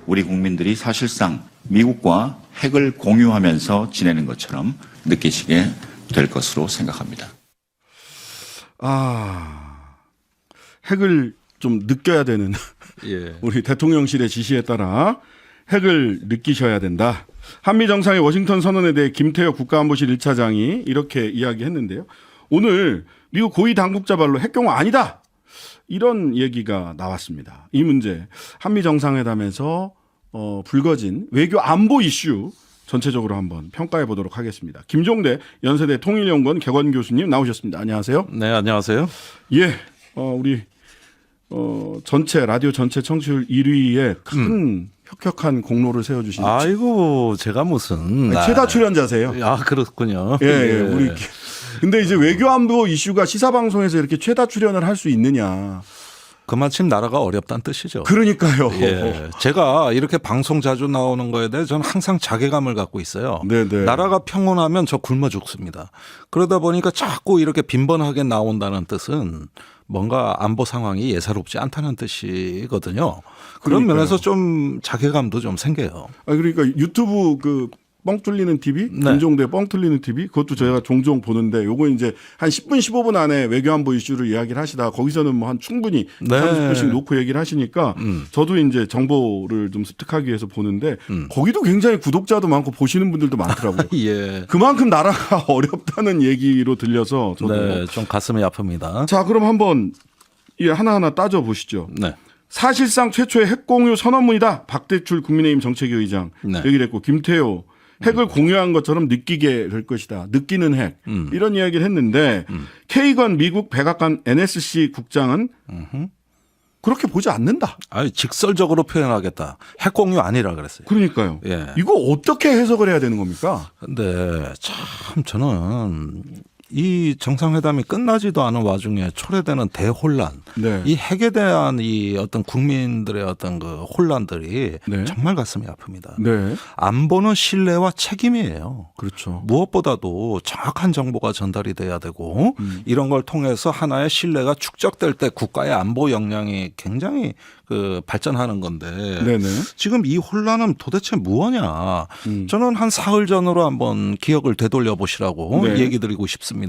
우리 국민들이 사실상 미국과 핵을 공유하면서 지내는 것처럼 느끼시게 될 것으로 생각합니다. 핵을 좀 느껴야 되는 예. 우리 대통령실의 지시에 따라 핵을 느끼셔야 된다. 한미 정상의 워싱턴 선언에 대해 김태혁 국가안보실 1차장이 이렇게 이야기했는데요. 오늘 미국 고위 당국자 발로 핵경호 아니다. 이런 얘기가 나왔습니다. 이 문제 한미 정상회담에서 불거진 외교 안보 이슈 전체적으로 한번 평가해 보도록 하겠습니다. 김종대 연세대 통일연구원 객원 교수님 나오셨습니다. 안녕하세요. 네, 안녕하세요. 예, 우리 전체 라디오 전체 청취율 1위에 큰 혁혁한 공로를 세워주신 아이고, 제가 무슨 최다 출연자세요. 아, 그렇군요. 예, 우리 근데 이제 외교 안보 이슈가 시사 방송에서 이렇게 최다 출연을 할 수 있느냐? 그마침 나라가 어렵다는 뜻이죠. 그러니까요. 예, 제가 이렇게 방송 자주 나오는 거에 대해 저는 항상 자괴감을 갖고 있어요. 네네. 나라가 평온하면 저 굶어 죽습니다. 그러다 보니까 자꾸 이렇게 빈번하게 나온다는 뜻은 뭔가 안보 상황이 예사롭지 않다는 뜻이거든요. 그런 그러니까요. 면에서 좀 자괴감도 좀 생겨요. 그러니까 유튜브 그 뻥 뚫리는 TV, 네. 김종대 뻥 뚫리는 TV, 그것도 저희가 종종 보는데 요거 이제 한 10분, 15분 안에 외교 안보 이슈를 이야기를 하시다가 거기서는 뭐 한 충분히 네. 30분씩 놓고 얘기를 하시니까 저도 이제 정보를 좀 습득하기 위해서 보는데 거기도 굉장히 구독자도 많고 보시는 분들도 많더라고요. 예. 그만큼 나라가 어렵다는 얘기로 들려서 저도 네, 좀 가슴이 아픕니다. 자, 그럼 한번 하나하나 따져 보시죠. 네. 사실상 최초의 핵 공유 선언문이다. 박대출 국민의힘 정책위 의장 네. 얘기를 했고 김태호 핵을 공유한 것처럼 느끼게 될 것이다. 느끼는 핵. 이런 이야기를 했는데 K건 미국 백악관 NSC 국장은 그렇게 보지 않는다. 아니, 직설적으로 표현하겠다. 핵 공유 아니라 그랬어요. 그러니까요. 예. 이거 어떻게 해석을 해야 되는 겁니까? 근데 참 저는 이 정상회담이 끝나지도 않은 와중에 초래되는 대혼란, 네. 이 핵에 대한 이 어떤 국민들의 어떤 그 혼란들이 네. 정말 가슴이 아픕니다. 네. 안보는 신뢰와 책임이에요. 그렇죠. 무엇보다도 정확한 정보가 전달이 돼야 되고 이런 걸 통해서 하나의 신뢰가 축적될 때 국가의 안보 역량이 굉장히 그 발전하는 건데 네네. 지금 이 혼란은 도대체 무엇냐. 저는 한 사흘 전으로 한번 기억을 되돌려 보시라고 네. 얘기 드리고 싶습니다.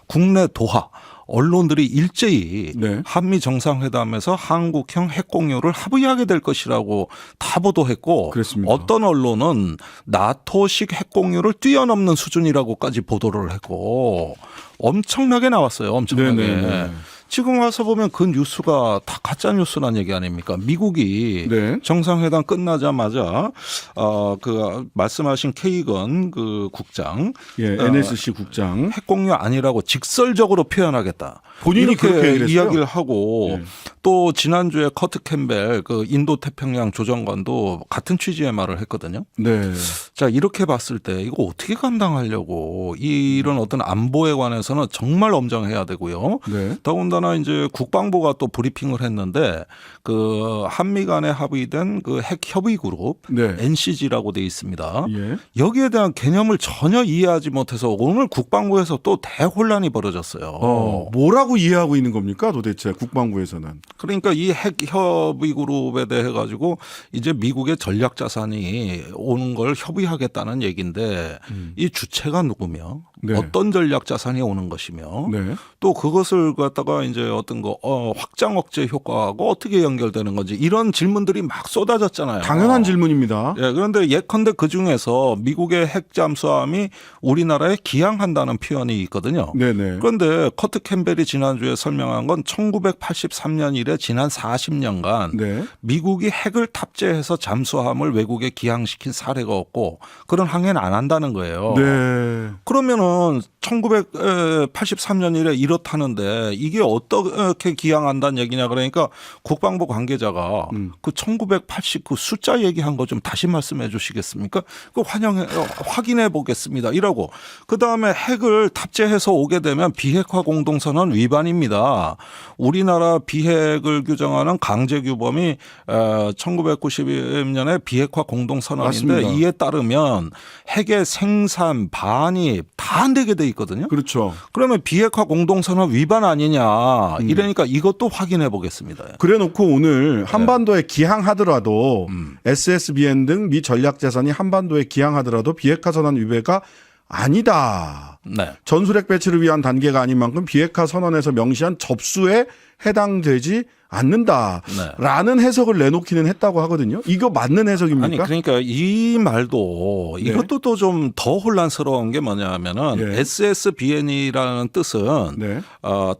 국내 도하 언론들이 일제히 네. 한미 정상회담에서 한국형 핵 공유를 합의하게 될 것이라고 다 보도했고 그렇습니다. 어떤 언론은 나토식 핵 공유를 뛰어넘는 수준이라고까지 보도를 했고 엄청나게 나왔어요. 엄청나게. 네네네. 지금 와서 보면 그 뉴스가 다 가짜 뉴스란 얘기 아닙니까? 미국이 네. 정상회담 끝나자마자 그 말씀하신 케이건 그 국장 예, NSC 국장. 핵 공유 아니라고 직설적으로 표현하겠다. 본인이 이렇게 그렇게 얘기를 했어요? 이야기를 하고 네. 또 지난주에 커트 캠벨 그 인도 태평양 조정관도 같은 취지의 말을 했거든요. 네. 자, 이렇게 봤을 때 이거 어떻게 감당하려고 이런 어떤 안보에 관해서는 정말 엄정해야 되고요. 네. 더군다나 이제 국방부가 또 브리핑을 했는데 그 한미 간에 합의된 그 핵 협의 그룹 네. NCG라고 돼 있습니다. 예. 여기에 대한 개념을 전혀 이해하지 못해서 오늘 국방부에서 또 대혼란이 벌어졌어요. 뭐라고 이해하고 있는 겁니까 도대체 국방부에서는? 그러니까 이 핵 협의 그룹에 대해 가지고 이제 미국의 전략 자산이 오는 걸 협의하겠다는 얘기인데 이 주체가 누구며 네. 어떤 전략 자산이 오는 것이며 네. 또 그것을 갖다가 이제 어떤 거 확장 억제 효과하고 어떻게 연결되는 건지 이런 질문들이 막 쏟아졌잖아요. 당연한 질문입니다. 예, 그런데 예컨대 그 중에서 미국의 핵 잠수함이 우리나라에 기항한다는 표현이 있거든요. 네네. 그런데 커트 캠벨이 지난주에 설명한 건 1983년 이래 지난 40년간 네. 미국이 핵을 탑재해서 잠수함을 외국에 기항시킨 사례가 없고 그런 항해는 안 한다는 거예요. 네. 그러면은 1983년 이래 이렇다는데 이게 어떻게 기항한다는 얘기냐 그러니까 국방부 관계자가 그 1980 그 숫자 얘기한 거 좀 다시 말씀해 주시겠습니까? 그 확인해 보겠습니다. 이라고. 그다음에 핵을 탑재해서 오게 되면 비핵화 공동선언 위반입니다. 우리나라 비핵을 규정하는 강제규범이 1990년에 비핵화 공동선언인데 맞습니다. 이에 따르면 핵의 생산, 반입, 다 안 되게 돼 있거든요. 그렇죠. 그러면 비핵화 공동선언 위반 아니냐 이러니까 이것도 확인해 보겠습니다. 그래놓고 오늘 한반도에 기항하더라도 SSBN 등 미 전략자산이 한반도에 기항하더라도 비핵화 선언 위배가 아니다. 네. 전술핵 배치를 위한 단계가 아닌 만큼 비핵화 선언에서 명시한 접수에 해당되지 않는다라는 해석을 내놓기는 했다고 하거든요. 이거 맞는 해석입니까? 아니 그러니까 이 말도 네. 이것도 또 좀 더 혼란스러운 게 뭐냐면은 예. SSBN이라는 뜻은 네.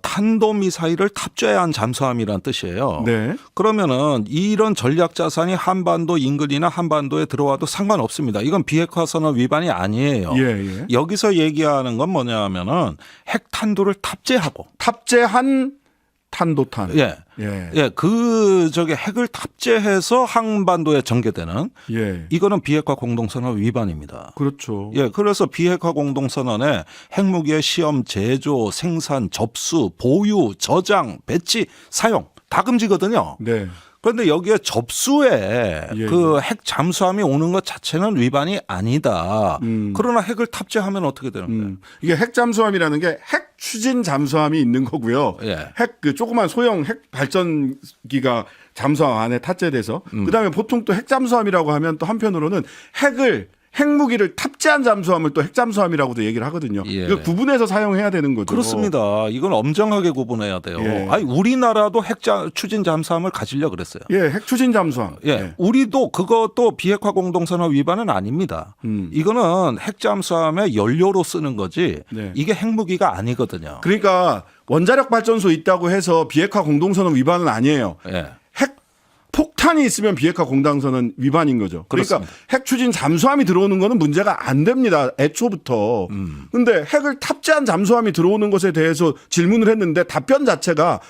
탄도미사일을 탑재한 잠수함이라는 뜻이에요. 네. 그러면은 이런 전략 자산이 한반도 인근이나 한반도에 들어와도 상관없습니다. 이건 비핵화 선언 위반이 아니에요. 예. 여기서 얘기하는 건 뭐냐면은 핵탄두를 탑재하고 탑재한 탄도탄. 예. 예. 예, 핵을 탑재해서 한반도에 전개되는 예. 이거는 비핵화 공동선언 위반입니다. 그렇죠. 예, 그래서 비핵화 공동선언에 핵무기의 시험, 제조, 생산, 접수, 보유, 저장, 배치, 사용 다 금지거든요. 네. 그런데 여기에 접수에 예. 그 핵 잠수함이 오는 것 자체는 위반이 아니다. 그러나 핵을 탑재하면 어떻게 되는 거예요? 이게 핵 잠수함이라는 게 핵 추진 잠수함이 있는 거고요. 예. 핵 그 조그만 소형 핵 발전기가 잠수함 안에 탑재돼서 그다음에 보통 또 핵 잠수함이라고 하면 또 한편으로는 핵무기를 탑재한 잠수함을 또 핵잠수함이라고도 얘기를 하거든요. 예. 이걸 구분해서 사용해야 되는 거죠. 그렇습니다. 이건 엄정하게 구분해야 돼요. 예. 아니 우리나라도 추진 잠수함을 가지려 그랬어요. 예, 핵 추진 잠수함. 예, 우리도 그것도 비핵화 공동선언 위반은 아닙니다. 이거는 핵 잠수함의 연료로 쓰는 거지. 네. 이게 핵무기가 아니거든요. 그러니까 원자력 발전소 있다고 해서 비핵화 공동선언 위반은 아니에요. 예. 핵 폭탄이 있으면 비핵화 공동선언 위반인 거죠. 그러니까 그렇습니다. 핵 추진 잠수함이 들어오는 거는 문제가 안 됩니다. 애초부터. 근데 핵을 탑재한 잠수함이 들어오는 것에 대해서 질문을 했는데 답변 자체가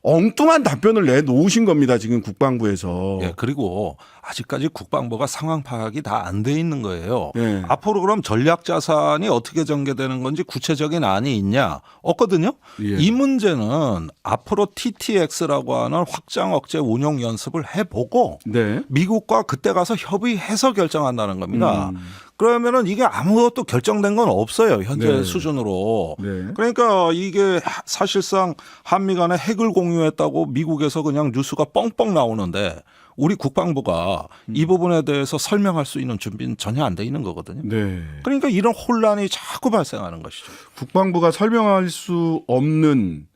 엉뚱한 답변을 내놓으신 겁니다. 지금 국방부에서. 예, 그리고 아직까지 국방부가 상황 파악이 다 안 돼 있는 거예요. 예. 앞으로 그럼 전략 자산이 어떻게 전개되는 건지 구체적인 안이 있냐? 없거든요. 예. 이 문제는 앞으로 TTX라고 하는 확장 억제 운용 연습을 해보고 네. 미국과 그때 가서 협의해서 결정한다는 겁니다. 그러면은 이게 아무것도 결정된 건 없어요. 현재 네. 수준으로. 네. 그러니까 이게 사실상 한미 간에 핵을 공유했다고 미국에서 그냥 뉴스가 뻥뻥 나오는데 우리 국방부가 이 부분에 대해서 설명할 수 있는 준비는 전혀 안 돼 있는 거거든요. 네. 그러니까 이런 혼란이 자꾸 발생하는 것이죠. 국방부가 설명할 수 없는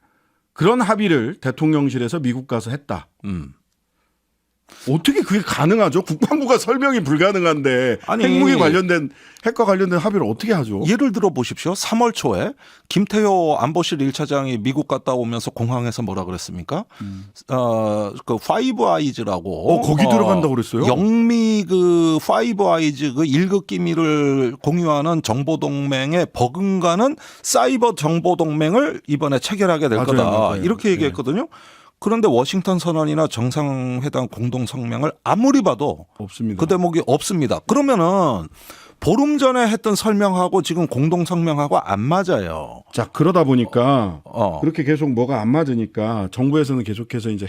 그런 합의를 대통령실에서 미국 가서 했다. 어떻게 그게 가능하죠? 국방부가 설명이 불가능한데 아니, 핵과 관련된 합의를 어떻게 하죠? 예를 들어 보십시오. 3월 초에 김태효 안보실 1차장이 미국 갔다 오면서 공항에서 뭐라 그랬습니까? 그 파이브 아이즈라고 거기 들어간다고 그랬어요? 영미 그 파이브 아이즈 그 1급 기밀을 공유하는 정보 동맹에 버금가는 사이버 정보 동맹을 이번에 체결하게 될 맞아요, 거다. 맞아요. 이렇게 얘기했거든요. 그런데 워싱턴 선언이나 정상회담 공동 성명을 아무리 봐도 없습니다. 그 대목이 없습니다. 그러면은 보름 전에 했던 설명하고 지금 공동 성명하고 안 맞아요. 자, 그러다 보니까 그렇게 계속 뭐가 안 맞으니까 정부에서는 계속해서 이제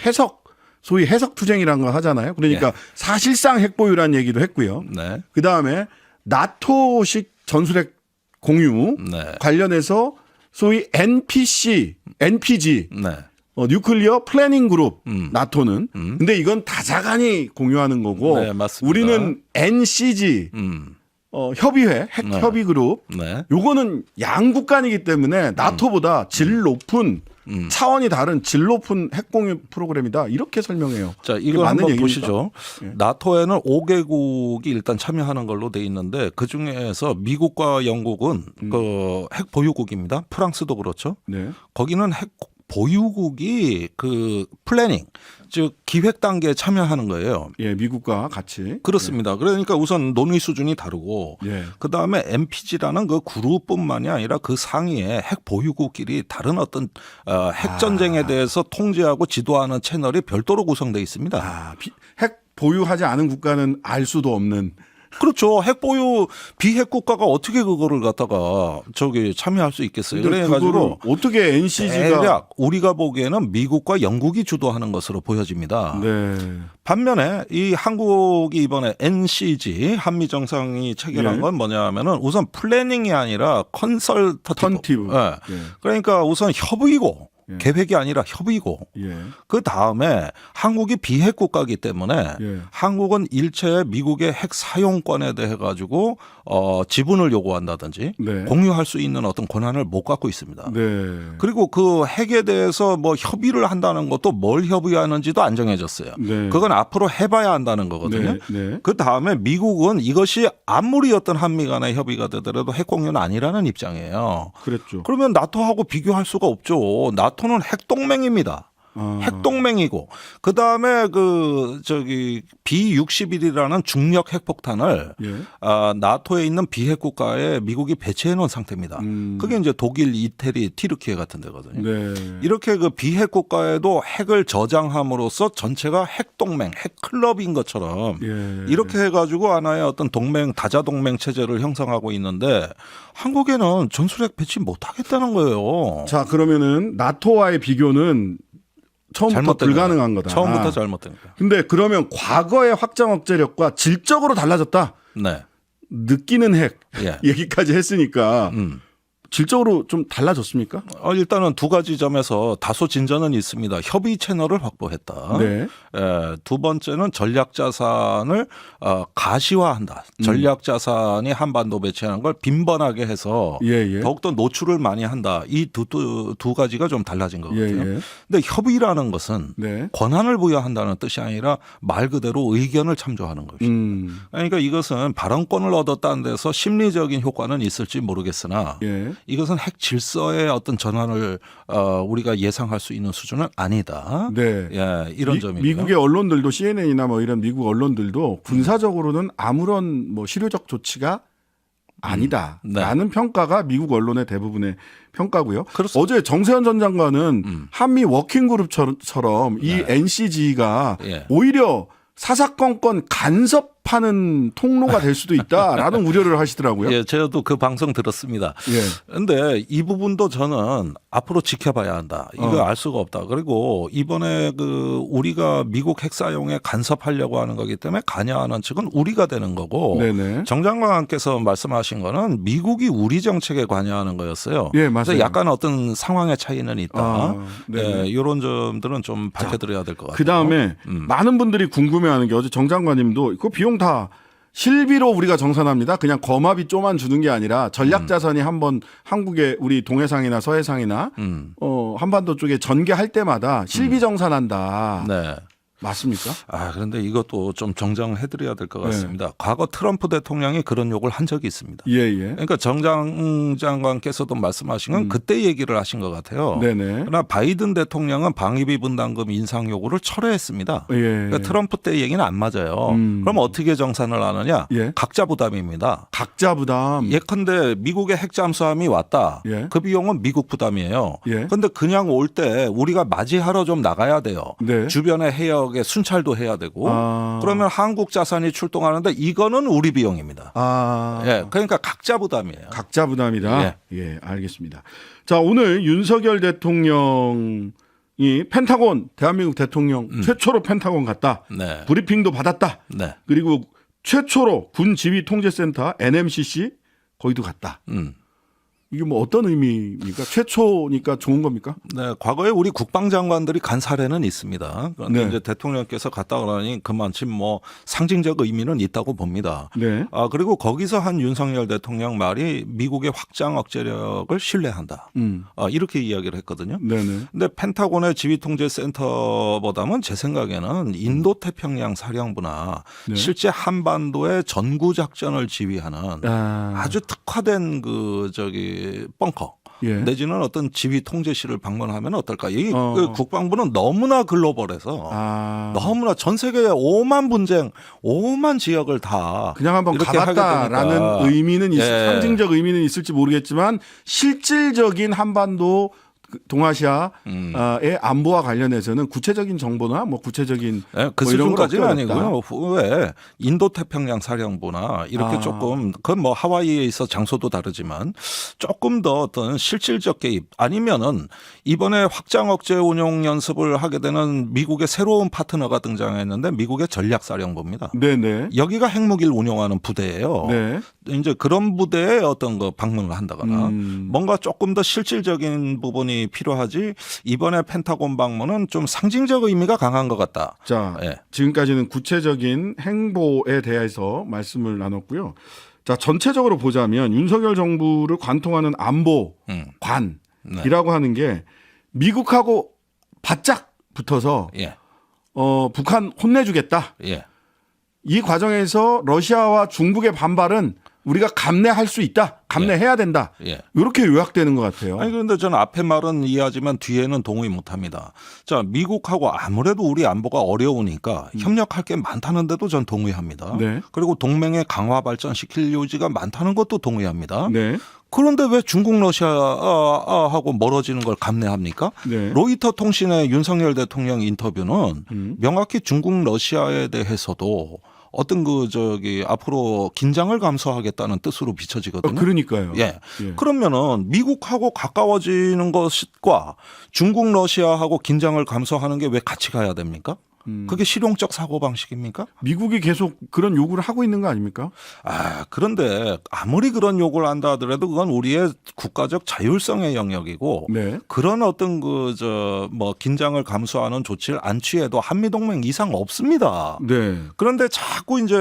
소위 해석 투쟁이라는 걸 하잖아요. 그러니까 사실상 핵보유라는 얘기도 했고요. 네. 그다음에 나토식 전술핵 공유 네. 관련해서 소위 NPG 네. 뉴클리어 플래닝 그룹 나토는 근데 이건 다자간이 공유하는 거고 네, 맞습니다. 우리는 NCG 협의회 핵 네. 협의 그룹 네. 요거는 양국 간이기 때문에 나토보다 질 높은 차원이 다른 질 높은 핵 공유 프로그램이다 이렇게 설명해요. 자, 이게 이거 맞는 한번 얘기입니까? 보시죠. 예. 나토에는 5개국이 일단 참여하는 걸로 돼 있는데 그 중에서 미국과 영국은 그 핵 보유국입니다. 프랑스도 그렇죠. 네. 거기는 핵 보유국이 그 플래닝 즉 기획 단계에 참여하는 거예요. 예, 미국과 같이. 그렇습니다. 그러니까 우선 논의 수준이 다르고 예. 그다음에 MPG라는 그 그룹뿐만이 아니라 그 상위에 핵 보유국끼리 다른 어떤 핵 전쟁에 대해서 통제하고 지도하는 채널이 별도로 구성되어 있습니다. 핵 보유하지 않은 국가는 알 수도 없는 그렇죠. 핵 보유 비핵 국가가 어떻게 그거를 갖다가 참여할 수 있겠어요. 근데 그래가지고 그거를 어떻게 NCG가 대략 우리가 보기에는 미국과 영국이 주도하는 것으로 보여집니다. 네. 반면에 이 한국이 이번에 NCG 한미 정상이 체결한 예. 건 뭐냐면은 우선 플래닝이 아니라 컨설터티브. 예. 예. 그러니까 우선 협의고 예. 계획이 아니라 협의고 예. 그 다음에 한국이 비핵 국가이기 때문에 예. 한국은 일체 미국의 핵 사용권에 대해 가지고 지분을 요구한다든지 네. 공유할 수 있는 어떤 권한을 못 갖고 있습니다. 네. 그리고 그 핵에 대해서 뭐 협의를 한다는 것도 뭘 협의하는지도 안 정해졌어요. 네. 그건 앞으로 해봐야 한다는 거거든요. 네. 네. 그 다음에 미국은 이것이 아무리 어떤 한미 간의 협의가 되더라도 핵 공유는 아니라는 입장이에요. 그랬죠. 그러면 나토하고 비교할 수가 없죠. 나토는 핵동맹입니다. 아. 핵동맹이고 그 다음에 B-61이라는 중력 핵폭탄을 예. 나토에 있는 비핵 국가에 미국이 배치해 놓은 상태입니다. 그게 이제 독일, 이태리, 티르키예 같은 데거든요. 네. 이렇게 그 비핵 국가에도 핵을 저장함으로써 전체가 핵동맹, 핵클럽인 것처럼 예. 이렇게 해가지고 하나의 어떤 동맹, 다자동맹 체제를 형성하고 있는데 한국에는 전술핵 배치 못하겠다는 거예요. 자, 그러면은 나토와의 비교는 처음부터 잘못된 불가능한 거다. 처음부터 잘못된 거예요. 근데 그러면 과거의 확장 억제력과 질적으로 달라졌다. 네. 느끼는 핵 예. 얘기까지 했으니까 질적으로 좀 달라졌습니까? 일단은 두 가지 점에서 다소 진전은 있습니다. 협의 채널을 확보했다. 네. 두 번째는 전략 자산을 가시화한다. 전략 자산이 한반도 배치하는 걸 빈번하게 해서 예. 더욱더 노출을 많이 한다. 이 두 가지가 좀 달라진 것 같아요. 예. 근데 협의라는 것은 네. 권한을 부여한다는 뜻이 아니라 말 그대로 의견을 참조하는 것입니다. 그러니까 이것은 발언권을 얻었다는 데서 심리적인 효과는 있을지 모르겠으나 예. 이것은 핵 질서의 어떤 전환을 우리가 예상할 수 있는 수준은 아니다. 네. 예, 이런 점입니다. 미국의 언론들도 CNN이나 뭐 이런 미국 언론들도 군사적으로는 아무런 뭐 실효적 조치가 아니다라는 평가가 미국 언론의 대부분의 평가고요. 그렇습니다. 어제 정세현 전 장관은 한미 워킹그룹처럼 이 NCG가 예. 오히려 사사건건 간섭하는 통로가 될 수도 있다라는 우려를 하시더라고요. 예, 저도 그 방송 들었습니다. 예. 그런데 이 부분도 저는 앞으로 지켜봐야 한다. 이거 알 수가 없다. 그리고 이번에 우리가 미국 핵 사용에 간섭하려고 하는 거기 때문에 관여하는 측은 우리가 되는 거고 네네. 정 장관께서 말씀하신 거는 미국이 우리 정책에 관여하는 거였어요. 예, 맞아요. 그래서 약간 어떤 상황의 차이는 있다. 네네. 예, 이런 점들은 좀 밝혀드려야 될 것 같아요. 그 다음에 많은 분들이 궁금해하는 게 어제 정 장관님도 그 비용 다 실비로 우리가 정산합니다. 그냥 거마비 쪼만 주는 게 아니라 전략 자산이 한번 한국의 우리 동해상이나 서해상이나 한반도 쪽에 전개할 때마다 실비 정산한다. 네. 맞습니까? 그런데 이것도 좀 정정해드려야 될 것 같습니다. 과거 트럼프 대통령이 그런 욕을 한 적이 있습니다. 예. 그러니까 정 장관께서도 말씀하신 건 그때 얘기를 하신 것 같아요. 네네. 그러나 바이든 대통령은 방위비 분담금 인상 요구를 철회했습니다. 예. 그러니까 트럼프 때 얘기는 안 맞아요. 그럼 어떻게 정산을 하느냐? 예. 각자 부담입니다. 각자 부담. 예컨대 미국의 핵 잠수함이 왔다. 예. 그 비용은 미국 부담이에요. 예. 그런데 그냥 올 때 우리가 맞이하러 좀 나가야 돼요. 네. 주변의 해역에 순찰도 해야 되고 그러면 한국 자산이 출동하는데 이거는 우리 비용입니다. 예, 그러니까 각자 부담이에요. 각자 부담이다. 예, 알겠습니다. 자, 오늘 윤석열 대통령이 펜타곤 대한민국 대통령 최초로 펜타곤 갔다. 네. 브리핑도 받았다. 네. 그리고 최초로 군 지휘 통제센터 NMCC 거기도 갔다. 이게 뭐 어떤 의미입니까? 최초니까 좋은 겁니까? 네, 과거에 우리 국방장관들이 간 사례는 있습니다. 그런데 네. 이제 대통령께서 갔다 그러니 그만큼 뭐 상징적 의미는 있다고 봅니다. 네. 그리고 거기서 한 윤석열 대통령 말이 미국의 확장 억제력을 신뢰한다. 이렇게 이야기를 했거든요. 네네. 근데 펜타곤의 지휘통제센터보다는 제 생각에는 인도태평양 사령부나 네. 실제 한반도의 전구 작전을 지휘하는 아주 특화된 벙커 예. 내지는 어떤 지휘 통제실을 방문하면 어떨까? 이 국방부는 너무나 글로벌해서 너무나 전 세계의 5만 분쟁, 5만 지역을 다 그냥 한번 이렇게 가봤다라는 하게 되니까. 의미는 예. 상징적 의미는 있을지 모르겠지만 실질적인 한반도 동아시아의 안보와 관련해서는 구체적인 정보나 뭐 구체적인 네, 그 뭐 이런 수준까지는 건 없다. 아니고요. 후에 인도태평양 사령부나 이렇게 조금 그건 뭐 하와이에 있어 장소도 다르지만 조금 더 어떤 실질적 개입 아니면은 이번에 확장 억제 운용 연습을 하게 되는 미국의 새로운 파트너가 등장했는데 미국의 전략사령부입니다. 네네. 여기가 핵무기를 운용하는 부대예요. 네. 이제 그런 부대에 어떤 거 방문을 한다거나 뭔가 조금 더 실질적인 부분이 필요하지 이번에 펜타곤 방문은 좀 상징적 의미가 강한 것 같다. 자, 예. 지금까지는 구체적인 행보에 대해서 말씀을 나눴고요. 자, 전체적으로 보자면 윤석열 정부를 관통하는 안보관이라고 하는 게 미국하고 바짝 붙어서 예. 북한 혼내주겠다. 예. 이 과정에서 러시아와 중국의 반발은 우리가 감내할 수 있다. 감내해야 된다. 예. 이렇게 요약되는 것 같아요. 아니 그런데 저는 앞에 말은 이해하지만 뒤에는 동의 못합니다. 자, 미국하고 아무래도 우리 안보가 어려우니까 협력할 게 많다는데도 전 동의합니다. 네. 그리고 동맹의 강화 발전시킬 요지가 많다는 것도 동의합니다. 네. 그런데 왜 중국 러시아하고 멀어지는 걸 감내합니까? 네. 로이터 통신의 윤석열 대통령 인터뷰는 명확히 중국 러시아에 대해서도 어떤 앞으로 긴장을 감소하겠다는 뜻으로 비춰지거든요. 그러니까요. 예. 그러면은 미국하고 가까워지는 것과 중국 러시아하고 긴장을 감소하는 게 왜 같이 가야 됩니까? 그게 실용적 사고 방식입니까? 미국이 계속 그런 요구를 하고 있는 거 아닙니까? 그런데 아무리 그런 요구를 한다 하더라도 그건 우리의 국가적 자율성의 영역이고 네. 그런 어떤 긴장을 감소하는 조치를 안 취해도 한미동맹 이상 없습니다. 네. 그런데 자꾸 이제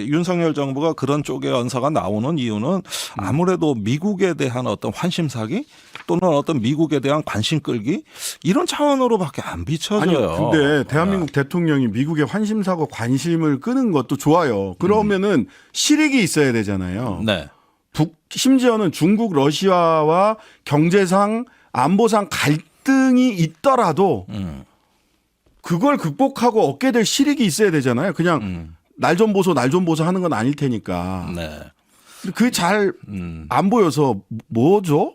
윤석열 정부가 그런 쪽의 언사가 나오는 이유는 아무래도 미국에 대한 어떤 환심사기 또는 어떤 미국에 대한 관심 끌기 이런 차원으로밖에 안 비춰져요. 아니, 근데 대한민국 대통령이 미국의 환심사고 관심을 끄는 것도 좋아요. 그러면은 실익이 있어야 되잖아요. 네. 심지어는 중국, 러시아와 경제상, 안보상 갈등이 있더라도 그걸 극복하고 얻게 될 실익이 있어야 되잖아요. 그냥 날 좀 보소 하는 건 아닐 테니까. 네. 그게 잘 안 보여서 뭐죠?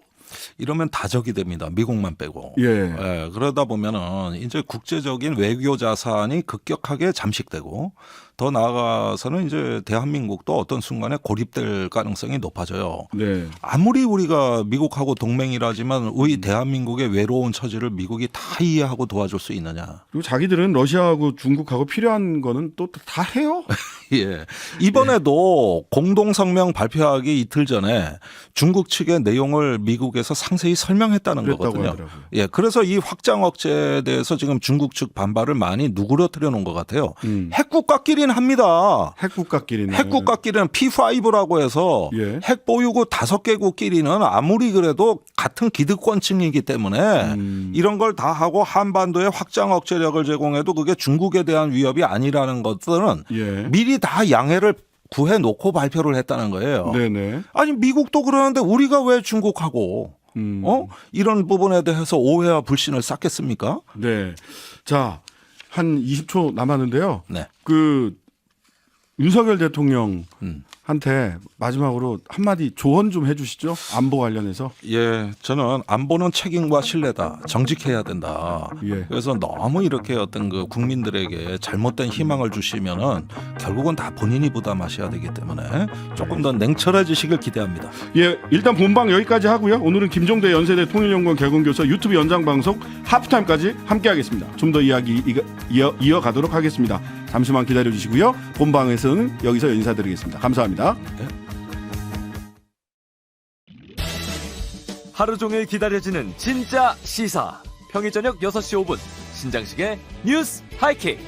이러면 다적이 됩니다. 미국만 빼고. 예. 그러다 보면은 이제 국제적인 외교 자산이 급격하게 잠식되고 더 나아가서는 이제 대한민국도 어떤 순간에 고립될 가능성이 높아져요. 네. 아무리 우리가 미국하고 동맹이라지만 우리 대한민국의 외로운 처지를 미국이 다 이해하고 도와줄 수 있느냐. 그리고 자기들은 러시아하고 중국하고 필요한 거는 또 다 해요. 예. 이번에도 공동성명 발표하기 이틀 전에 중국 측의 내용을 미국에서 상세히 설명했다는 그랬다고 거거든요. 하더라고요. 예. 그래서 이 확장 억제에 대해서 지금 중국 측 반발을 많이 누그러뜨려 놓은 것 같아요. 핵국가끼리는 합니다. 핵국가끼리는. 핵국가끼리는 P5라고 해서 예. 핵 보유국 5개국끼리는 아무리 그래도 같은 기득권층이기 때문에 이런 걸 다 하고 한반도에 확장 억제력을 제공해도 그게 중국에 대한 위협이 아니라는 것들은 예. 미리 다 양해를 구해 놓고 발표를 했다는 거예요. 네네. 아니 미국도 그러는데 우리가 왜 중국하고 이런 부분에 대해서 오해와 불신을 쌓겠습니까? 네. 자, 한 20초 남았는데요. 네. 윤석열 대통령한테 마지막으로 한마디 조언 좀 해주시죠. 안보 관련해서. 예, 저는 안보는 책임과 신뢰다. 정직해야 된다. 예. 그래서 너무 이렇게 어떤 국민들에게 잘못된 희망을 주시면은 결국은 다 본인이 부담하셔야 되기 때문에 조금 더 냉철해지시길 기대합니다. 예, 일단 본방 여기까지 하고요. 오늘은 김종대 연세대 통일연구원 개공교수 유튜브 연장 방송 하프타임까지 함께하겠습니다. 좀 더 이야기 이어가도록 하겠습니다. 잠시만 기다려주시고요. 본방에서는 여기서 인사드리겠습니다. 감사합니다. 하루 종일 기다려지는 진짜 시사. 평일 저녁 6시 5분 신장식의 뉴스 하이킥.